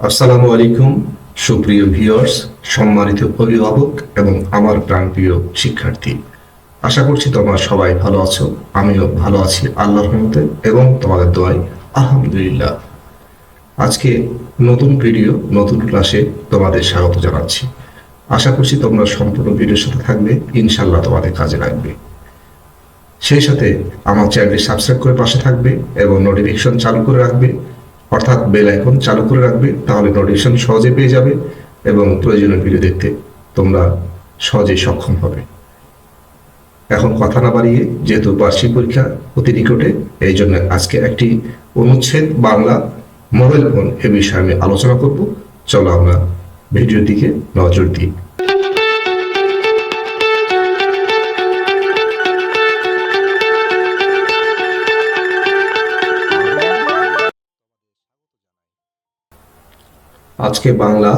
আসসালামু আলাইকুম সুপ্রিয় ভিউয়ার্স, সম্মানিত অভিভাবক এবং আমার প্রাণপ্রিয় শিক্ষার্থী। আশা করছি তোমরা সবাই ভালো আছো। আমিও ভালো আছি আল্লাহর রহমতে এবং তোমাদের দোয়ায় আলহামদুলিল্লাহ। আজকে নতুন ভিডিও নতুন ক্লাসে তোমাদের স্বাগত জানাচ্ছি। আশা করছি তোমরা সম্পূর্ণ ভিডিওর সাথে থাকবে, ইনশাল্লাহ তোমাদের কাজে লাগবে। সেই সাথে আমার চ্যানেলটি সাবস্ক্রাইব করে পাশে থাকবে এবং নোটিফিকেশন চালু করে রাখবে, অর্থাৎ বেল আইকন চালু করে রাখবে। তাহলে নোটিফিকেশন সহজে পেয়ে যাবে এবং প্রয়োজনীয় ভিডিও দেখতে তোমরা সহজেই সক্ষম হবে। এখন কথা না বাড়িয়ে, যেহেতু বার্ষিক পরীক্ষা অতি নিকটে, এই জন্য আজকে একটি অনুচ্ছেদ বাংলা মোবাইল ফোন এ বিষয়ে আমি আলোচনা করব। চলো আমরা ভিডিওর দিকে নজর দিই। আজকে বাংলা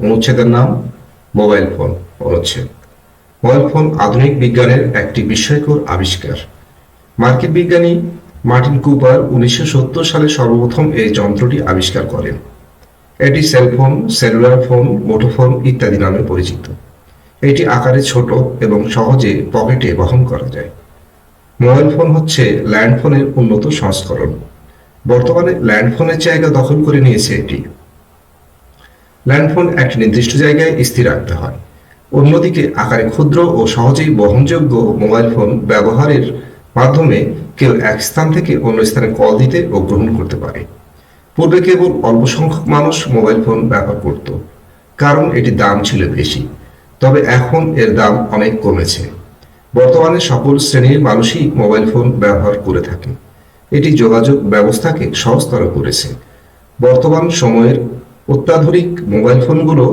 অনুচ্ছেদের নাম মোবাইল ফোন অনুচ্ছেদ। মোবাইল ফোন আধুনিক বিজ্ঞানের একটি বিস্ময়কর আবিষ্কার। মার্কিন বিজ্ঞানী মার্টিন কুপার 1970 সালে সর্বপ্রথম এই যন্ত্রটি আবিষ্কার করেন। এটি সেলফোন, সেলুলার ফোন, মুঠোফোন ইত্যাদি নামে পরিচিত। এটি আকারে ছোট এবং সহজে পকেটে বহন করা যায়। মোবাইল ফোন হচ্ছে ল্যান্ডফোনের উন্নত সংস্করণ। বর্তমানে ল্যান্ডফোনের জায়গা দখল করে নিয়েছে এটি। ল্যান্ডফোন একটি নির্দিষ্ট জায়গায় স্থির রাখতে হয়। অন্যদিকে আকারে ক্ষুদ্র ও সহজেই বহনযোগ্য মোবাইল ফোন ব্যবহারের মাধ্যমে কেউ এক স্থান থেকে অন্য স্থানে কল দিতে ও গ্রহণ করতে পারে। পূর্বে কেবল অল্প সংখ্যক মানুষ মোবাইল ফোন ব্যবহার করত, কারণ এটির দাম ছিল বেশি। তবে এখন এর দাম অনেক কমেছে। বর্তমানে সকল শ্রেণীর মানুষই মোবাইল ফোন ব্যবহার করে থাকে। এটি যোগাযোগ ব্যবস্থাকে সহজতর করেছে। বর্তমান সময়ের অত্যাধুনিক মোবাইল ফোনগুলো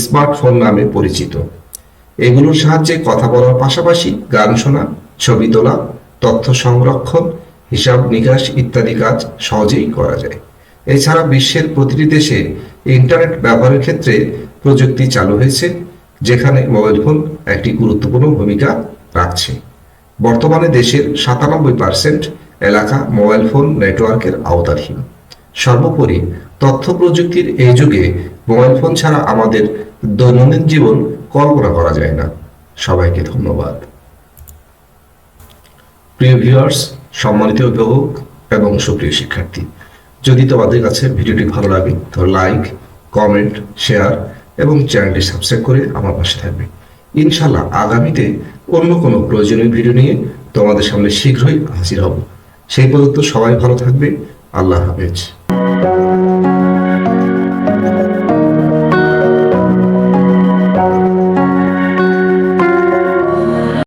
স্মার্টফোন নামে পরিচিত। এগুলোর সাহায্যে কথা বলার পাশাপাশি গান শোনা, ছবি তোলা, তথ্য সংরক্ষণ, হিসাব নিকাশ ইত্যাদি কাজ সহজেই করা যায়। এছাড়া বিশ্বের প্রতিটি দেশে ইন্টারনেট ব্যবহারের ক্ষেত্রে প্রযুক্তি চালু হয়েছে, যেখানে মোবাইল ফোন একটি গুরুত্বপূর্ণ ভূমিকা রাখছে। বর্তমানে দেশের 97% এলাকা মোবাইল ফোন নেটওয়ার্কের আওতাধীন। সর্বোপরি তথ্য প্রযুক্তির এই যুগে মোবাইল ফোন ছাড়া আমাদের দৈনন্দিন জীবন কল্পনা করা যায় না। সবাইকে ধন্যবাদ। প্রিয় ভিউয়ার্স, সম্মানিত অভিভাবক এবং সুপ্রিয় শিক্ষার্থী, যদি তোমাদের কাছে ভিডিওটি ভালো লাগে তাহলে লাইক, কমেন্ট, শেয়ার এবং চ্যানেলটি সাবস্ক্রাইব করে আমার পাশে থাকবে। ইনশাল্লাহ আগামীতে অন্য কোনো প্রয়োজনীয় ভিডিও নিয়ে তোমাদের সামনে শীঘ্রই হাজির হব। সেই পর্যন্ত সবাই ভালো থাকবে। আল্লাহ হাফেজ।